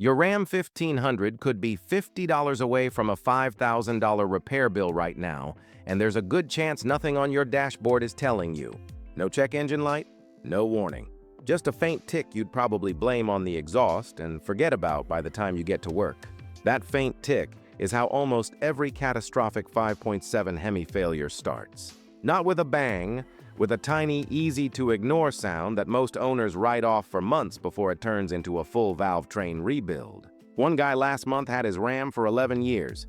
Your Ram 1500 could be $50 away from a $5,000 repair bill right now, and there's a good chance nothing on your dashboard is telling you. No check engine light? No warning. Just a faint tick you'd probably blame on the exhaust and forget about by the time you get to work. That faint tick is how almost every catastrophic 5.7 Hemi failure starts. Not with a bang, with a tiny, easy-to-ignore sound that most owners write off for months before it turns into a full valvetrain rebuild. One guy last month had his Ram for 11 years.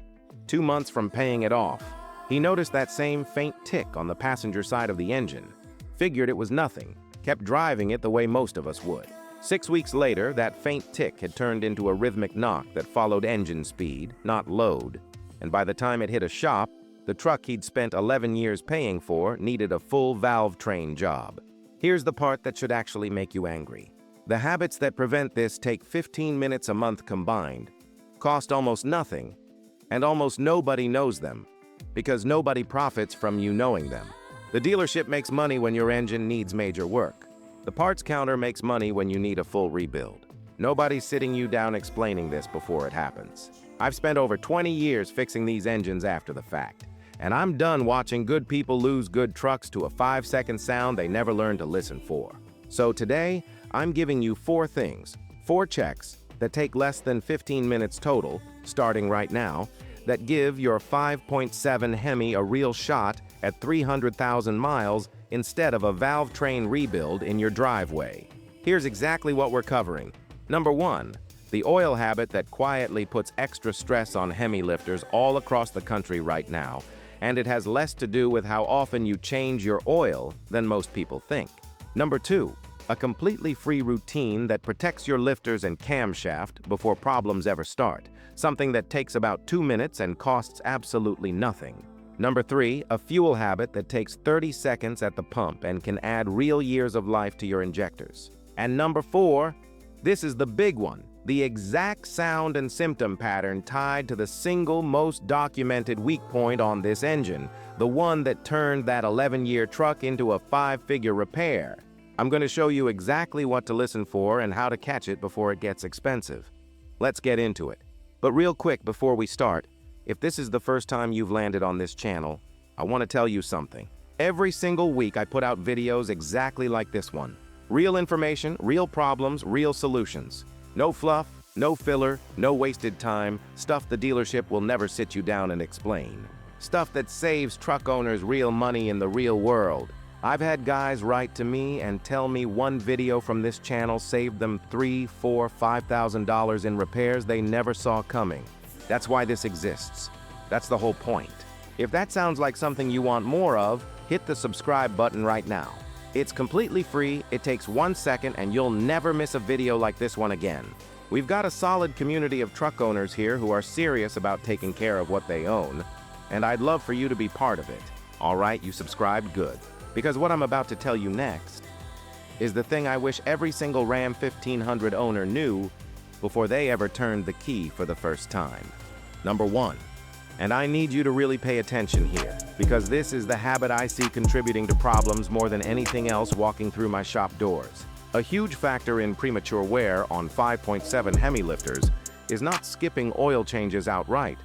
2 months from paying it off, he noticed that same faint tick on the passenger side of the engine, figured it was nothing, kept driving it the way most of us would. 6 weeks later, that faint tick had turned into a rhythmic knock that followed engine speed, not load, and by the time it hit a shop, the truck he'd spent 11 years paying for needed a full valvetrain job. Here's the part that should actually make you angry. The habits that prevent this take 15 minutes a month combined, cost almost nothing, and almost nobody knows them, because nobody profits from you knowing them. The dealership makes money when your engine needs major work. The parts counter makes money when you need a full rebuild. Nobody's sitting you down explaining this before it happens. I've spent over 20 years fixing these engines after the fact, and I'm done watching good people lose good trucks to a 5-second sound they never learned to listen for. So today, I'm giving you 4 things, 4 checks that take less than 15 minutes total, starting right now, that give your 5.7 Hemi a real shot at 300,000 miles instead of a valvetrain rebuild in your driveway. Here's exactly what we're covering. Number 1, the oil habit that quietly puts extra stress on Hemi lifters all across the country right now, and it has less to do with how often you change your oil than most people think. Number 2, a completely free routine that protects your lifters and camshaft before problems ever start, something that takes about 2 minutes and costs absolutely nothing. Number 3, a fuel habit that takes 30 seconds at the pump and can add real years of life to your injectors. And number 4, this is the big one, the exact sound and symptom pattern tied to the single most documented weak point on this engine, the one that turned that 11-year truck into a 5-figure repair. I'm going to show you exactly what to listen for and how to catch it before it gets expensive. Let's get into it. But real quick before we start, if this is the first time you've landed on this channel, I want to tell you something. Every single week I put out videos exactly like this one. Real information, real problems, real solutions. No fluff, no filler, no wasted time, stuff the dealership will never sit you down and explain. Stuff that saves truck owners real money in the real world. I've had guys write to me and tell me one video from this channel saved them $3,000, $4,000, $5,000 in repairs they never saw coming. That's why this exists. That's the whole point. If that sounds like something you want more of, hit the subscribe button right now. It's completely free, it takes 1 second, and you'll never miss a video like this one again. We've got a solid community of truck owners here who are serious about taking care of what they own, and I'd love for you to be part of it. All right, you subscribed? Good. Because what I'm about to tell you next is the thing I wish every single Ram 1500 owner knew before they ever turned the key for the first time. Number 1, and I need you to really pay attention here, because this is the habit I see contributing to problems more than anything else walking through my shop doors. A huge factor in premature wear on 5.7 Hemi lifters is not skipping oil changes outright.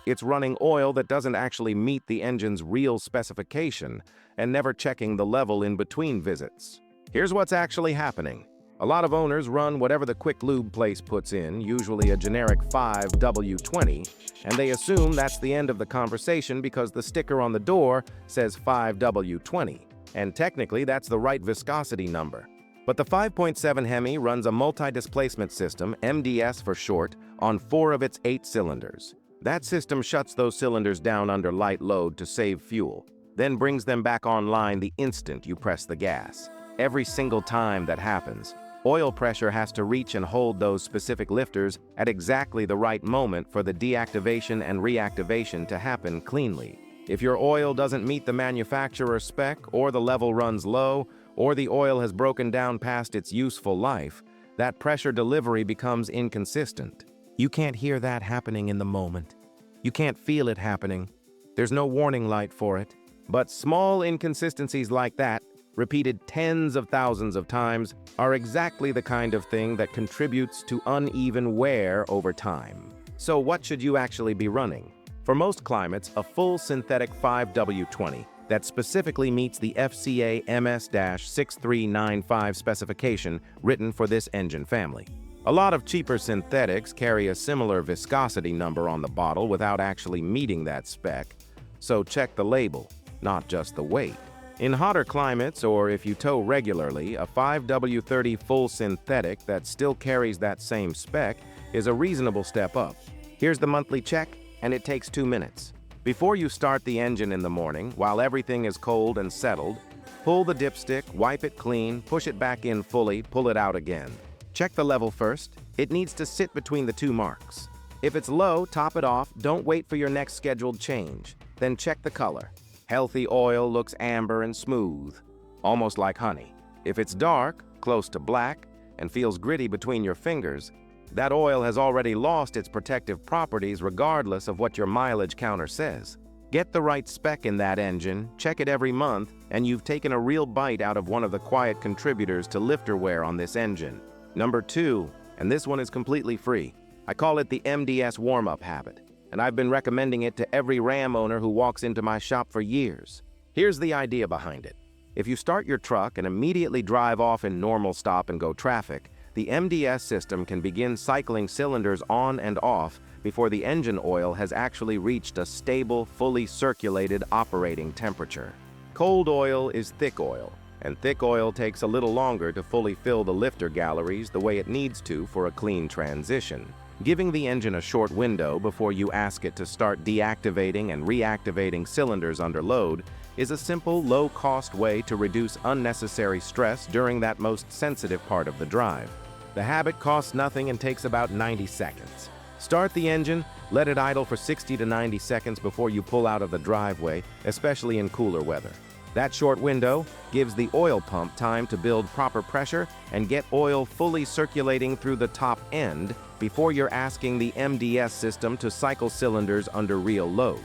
It's running oil that doesn't actually meet the engine's real specification and never checking the level in between visits. Here's what's actually happening. A lot of owners run whatever the quick lube place puts in, usually a generic 5W20, and they assume that's the end of the conversation because the sticker on the door says 5W20, and technically that's the right viscosity number. But the 5.7 Hemi runs a multi-displacement system, MDS for short, on 4 of its 8 cylinders. That system shuts those cylinders down under light load to save fuel, then brings them back online the instant you press the gas. Every single time that happens, oil pressure has to reach and hold those specific lifters at exactly the right moment for the deactivation and reactivation to happen cleanly. If your oil doesn't meet the manufacturer's spec, or the level runs low, or the oil has broken down past its useful life, that pressure delivery becomes inconsistent. You can't hear that happening in the moment. You can't feel it happening. There's no warning light for it. But small inconsistencies like that, repeated tens of thousands of times, are exactly the kind of thing that contributes to uneven wear over time. So what should you actually be running? For most climates, a full synthetic 5W20 that specifically meets the FCA MS-6395 specification written for this engine family. A lot of cheaper synthetics carry a similar viscosity number on the bottle without actually meeting that spec, so check the label, not just the weight. In hotter climates, or if you tow regularly, a 5W30 full synthetic that still carries that same spec is a reasonable step up. Here's the monthly check, and it takes 2 minutes. Before you start the engine in the morning, while everything is cold and settled, pull the dipstick, wipe it clean, push it back in fully, pull it out again. Check the level first. It needs to sit between the 2 marks. If it's low, top it off. Don't wait for your next scheduled change. Then check the color. Healthy oil looks amber and smooth, almost like honey. If it's dark, close to black, and feels gritty between your fingers, that oil has already lost its protective properties regardless of what your mileage counter says. Get the right spec in that engine, check it every month, and you've taken a real bite out of one of the quiet contributors to lifter wear on this engine. Number 2, and this one is completely free. I call it the MDS warm-up habit, and I've been recommending it to every Ram owner who walks into my shop for years. Here's the idea behind it. If you start your truck and immediately drive off in normal stop-and-go traffic, the MDS system can begin cycling cylinders on and off before the engine oil has actually reached a stable, fully circulated operating temperature. Cold oil is thick oil, and thick oil takes a little longer to fully fill the lifter galleries the way it needs to for a clean transition. Giving the engine a short window before you ask it to start deactivating and reactivating cylinders under load is a simple, low-cost way to reduce unnecessary stress during that most sensitive part of the drive. The habit costs nothing and takes about 90 seconds. Start the engine, let it idle for 60 to 90 seconds before you pull out of the driveway, especially in cooler weather. That short window gives the oil pump time to build proper pressure and get oil fully circulating through the top end before you're asking the MDS system to cycle cylinders under real load.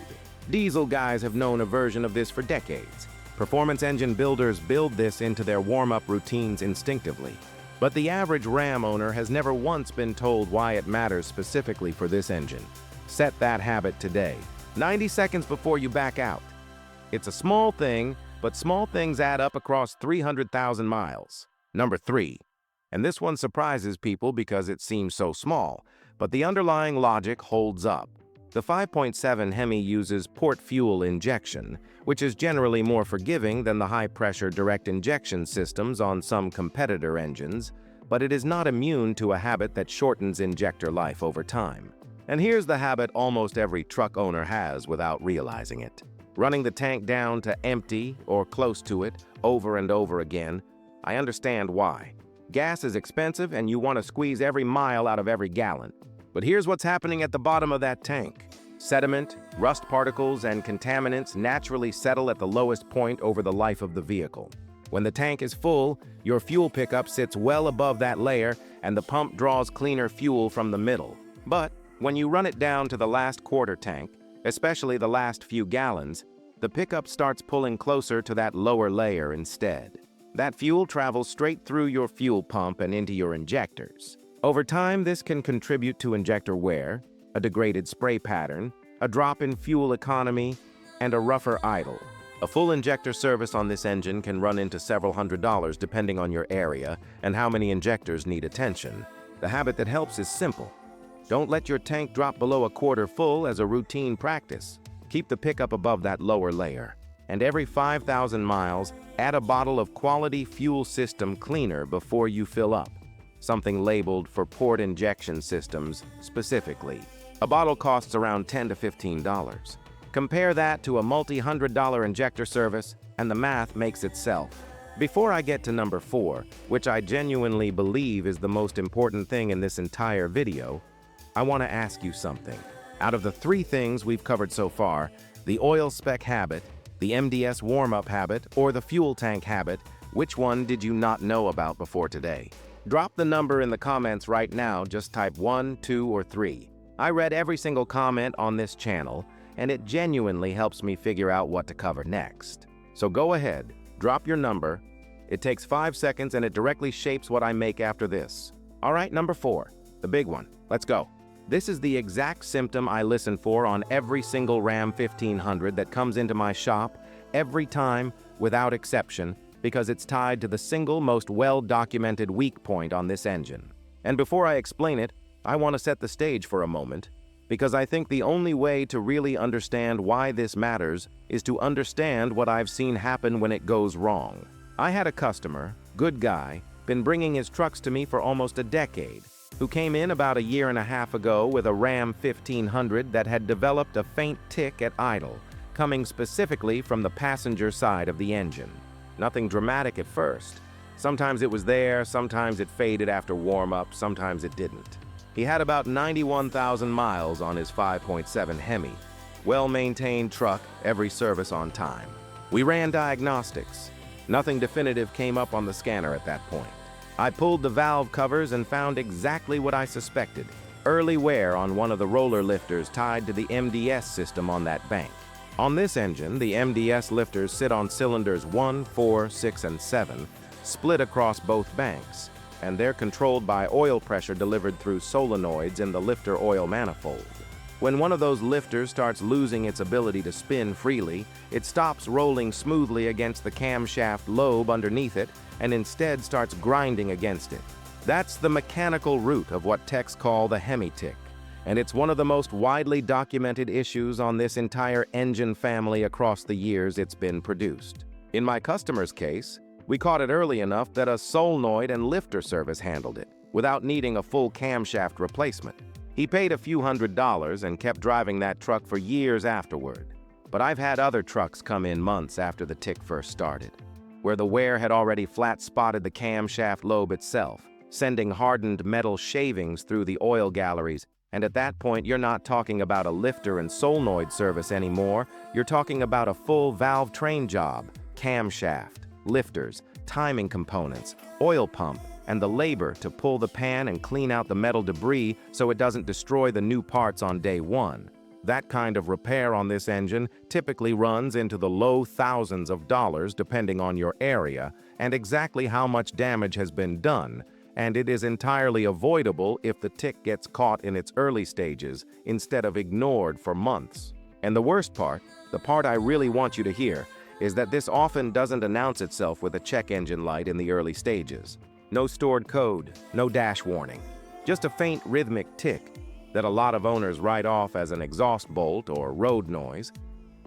Diesel guys have known a version of this for decades. Performance engine builders build this into their warm-up routines instinctively. But the average Ram owner has never once been told why it matters specifically for this engine. Set that habit today, 90 seconds before you back out. It's a small thing, but small things add up across 300,000 miles. Number 3, and this one surprises people because it seems so small, but the underlying logic holds up. The 5.7 Hemi uses port fuel injection, which is generally more forgiving than the high-pressure direct injection systems on some competitor engines, but it is not immune to a habit that shortens injector life over time. And here's the habit almost every truck owner has without realizing it. Running the tank down to empty or close to it over and over again. I understand why. Gas is expensive and you want to squeeze every mile out of every gallon. But here's what's happening at the bottom of that tank. Sediment, rust particles, and contaminants naturally settle at the lowest point over the life of the vehicle. When the tank is full, your fuel pickup sits well above that layer and the pump draws cleaner fuel from the middle. But when you run it down to the last quarter tank, especially the last few gallons, the pickup starts pulling closer to that lower layer instead. That fuel travels straight through your fuel pump and into your injectors. Over time, this can contribute to injector wear, a degraded spray pattern, a drop in fuel economy, and a rougher idle. A full injector service on this engine can run into several $100s depending on your area and how many injectors need attention. The habit that helps is simple. Don't let your tank drop below a quarter full as a routine practice. Keep the pickup above that lower layer. And every 5,000 miles, add a bottle of quality fuel system cleaner before you fill up. Something labeled for port injection systems specifically. A bottle costs around $10 to $15. Compare that to a multi-$100 injector service, and the math makes itself. Before I get to number 4, which I genuinely believe is the most important thing in this entire video, I want to ask you something. Out of the 3 things we've covered so far, the oil spec habit, the MDS warm-up habit, or the fuel tank habit, which one did you not know about before today? Drop the number in the comments right now, just type 1, 2, or 3. I read every single comment on this channel, and it genuinely helps me figure out what to cover next. So go ahead, drop your number, It takes 5 seconds and it directly shapes what I make after this. All right, number 4, the big one. Let's go. This is the exact symptom I listen for on every single Ram 1500 that comes into my shop, every time, without exception, because it's tied to the single most well-documented weak point on this engine. And before I explain it, I want to set the stage for a moment, because I think the only way to really understand why this matters is to understand what I've seen happen when it goes wrong. I had a customer, good guy, been bringing his trucks to me for almost a decade, who came in about 1.5 years ago with a Ram 1500 that had developed a faint tick at idle, coming specifically from the passenger side of the engine. Nothing dramatic at first. Sometimes it was there, sometimes it faded after warm-up, sometimes it didn't. He had about 91,000 miles on his 5.7 Hemi. Well-maintained truck, every service on time. We ran diagnostics. Nothing definitive came up on the scanner at that point. I pulled the valve covers and found exactly what I suspected. Early wear on one of the roller lifters tied to the MDS system on that bank. On this engine, the MDS lifters sit on cylinders 1, 4, 6, and 7, split across both banks, and they're controlled by oil pressure delivered through solenoids in the lifter oil manifold. When one of those lifters starts losing its ability to spin freely, it stops rolling smoothly against the camshaft lobe underneath it and instead starts grinding against it. That's the mechanical root of what techs call the Hemi tick, and it's one of the most widely documented issues on this entire engine family across the years it's been produced. In my customer's case, we caught it early enough that a solenoid and lifter service handled it, without needing a full camshaft replacement. He paid a few $100s and kept driving that truck for years afterward. But I've had other trucks come in months after the tick first started, where the wear had already flat-spotted the camshaft lobe itself, sending hardened metal shavings through the oil galleries, and at that point you're not talking about a lifter and solenoid service anymore, you're talking about a full valvetrain job, camshaft, lifters, timing components, oil pump, and the labor to pull the pan and clean out the metal debris so it doesn't destroy the new parts on day one. That kind of repair on this engine typically runs into the low thousands of dollars depending on your area and exactly how much damage has been done, and it is entirely avoidable if the tick gets caught in its early stages instead of ignored for months. And the worst part, the part I really want you to hear, is that this often doesn't announce itself with a check engine light in the early stages. No stored code, no dash warning, just a faint rhythmic tick that a lot of owners write off as an exhaust bolt or road noise,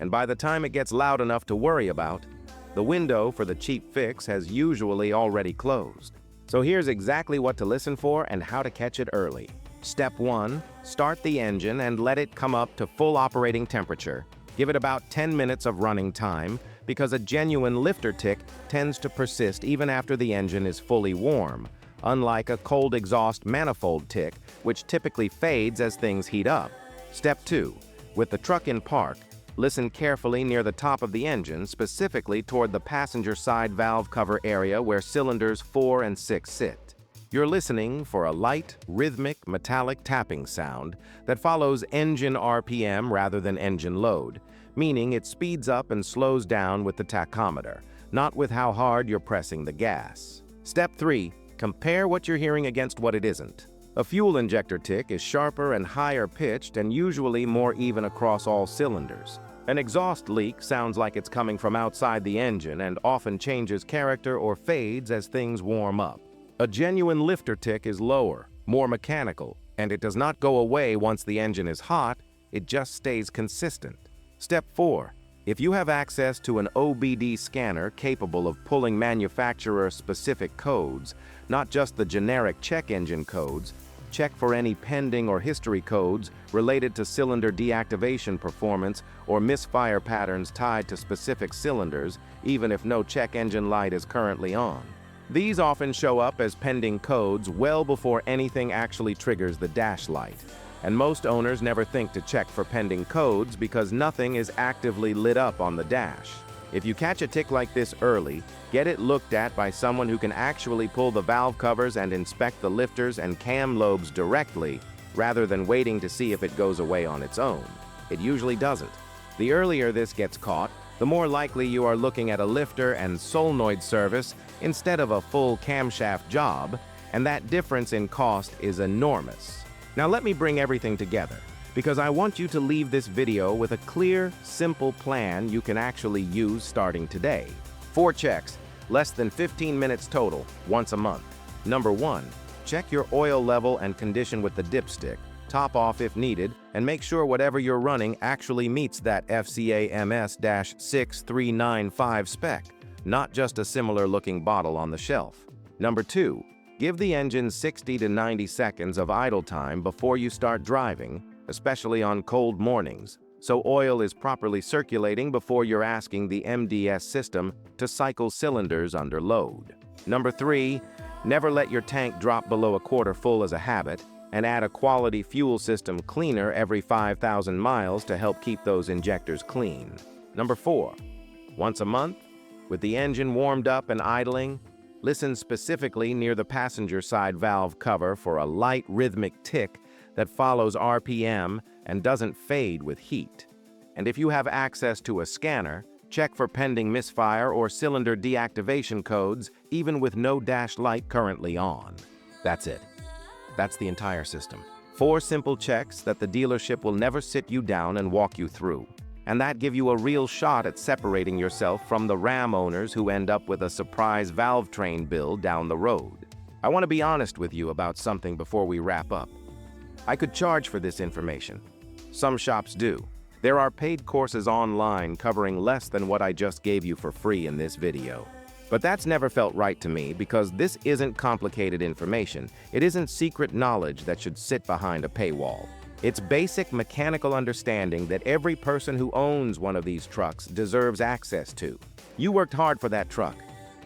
and by the time it gets loud enough to worry about, the window for the cheap fix has usually already closed. So here's exactly what to listen for and how to catch it early. Step 1, start the engine and let it come up to full operating temperature. Give it about 10 minutes of running time, because a genuine lifter tick tends to persist even after the engine is fully warm, unlike a cold exhaust manifold tick, which typically fades as things heat up. Step 2. With the truck in park, listen carefully near the top of the engine, specifically toward the passenger side valve cover area where cylinders 4 and 6 sit. You're listening for a light, rhythmic, metallic tapping sound that follows engine RPM rather than engine load, meaning it speeds up and slows down with the tachometer, not with how hard you're pressing the gas. Step 3. Compare what you're hearing against what it isn't. A fuel injector tick is sharper and higher pitched and usually more even across all cylinders. An exhaust leak sounds like it's coming from outside the engine and often changes character or fades as things warm up. A genuine lifter tick is lower, more mechanical, and it does not go away once the engine is hot, it just stays consistent. Step 4. If you have access to an OBD scanner capable of pulling manufacturer-specific codes, not just the generic check engine codes, check for any pending or history codes related to cylinder deactivation performance or misfire patterns tied to specific cylinders, even if no check engine light is currently on. These often show up as pending codes well before anything actually triggers the dash light. And most owners never think to check for pending codes because nothing is actively lit up on the dash. If you catch a tick like this early, get it looked at by someone who can actually pull the valve covers and inspect the lifters and cam lobes directly, rather than waiting to see if it goes away on its own. It usually doesn't. The earlier this gets caught, the more likely you are looking at a lifter and solenoid service instead of a full camshaft job, and that difference in cost is enormous. Now let me bring everything together, because I want you to leave this video with a clear, simple plan you can actually use starting today. 4 checks, less than 15 minutes total, once a month. Number 1, check your oil level and condition with the dipstick. Top off if needed, and make sure whatever you're running actually meets that FCA MS-6395 spec, not just a similar-looking bottle on the shelf. Number 2, give the engine 60 to 90 seconds of idle time before you start driving, especially on cold mornings, so oil is properly circulating before you're asking the MDS system to cycle cylinders under load. Number 3, never let your tank drop below a quarter full as a habit, and add a quality fuel system cleaner every 5,000 miles to help keep those injectors clean. Number 4, once a month, with the engine warmed up and idling, listen specifically near the passenger side valve cover for a light rhythmic tick that follows RPM and doesn't fade with heat. And if you have access to a scanner, check for pending misfire or cylinder deactivation codes even with no dash light currently on. That's it. That's the entire system. 4 simple checks that the dealership will never sit you down and walk you through, and that give you a real shot at separating yourself from the Ram owners who end up with a surprise valvetrain bill down the road. I want to be honest with you about something before we wrap up. I could charge for this information. Some shops do. There are paid courses online covering less than what I just gave you for free in this video. But that's never felt right to me, because this isn't complicated information. It isn't secret knowledge that should sit behind a paywall. It's basic mechanical understanding that every person who owns one of these trucks deserves access to. You worked hard for that truck.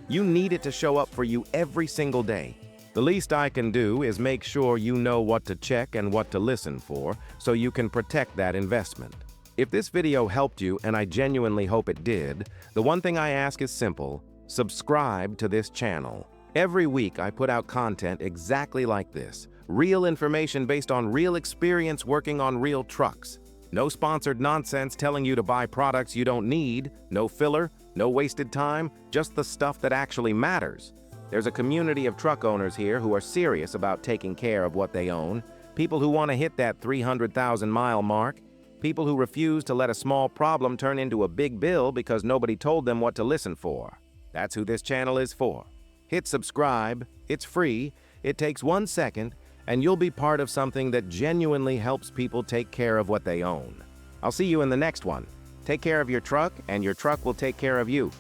You need it to show up for you every single day. The least I can do is make sure you know what to check and what to listen for, so you can protect that investment. If this video helped you, and I genuinely hope it did, the one thing I ask is simple: subscribe to this channel. Every week I put out content exactly like this. Real information based on real experience working on real trucks. No sponsored nonsense telling you to buy products you don't need. No filler, no wasted time, just the stuff that actually matters. There's a community of truck owners here who are serious about taking care of what they own. People who want to hit that 300,000-mile mark. People who refuse to let a small problem turn into a big bill because nobody told them what to listen for. That's who this channel is for. Hit subscribe, it's free, it takes 1 second, and you'll be part of something that genuinely helps people take care of what they own. I'll see you in the next one. Take care of your truck, and your truck will take care of you.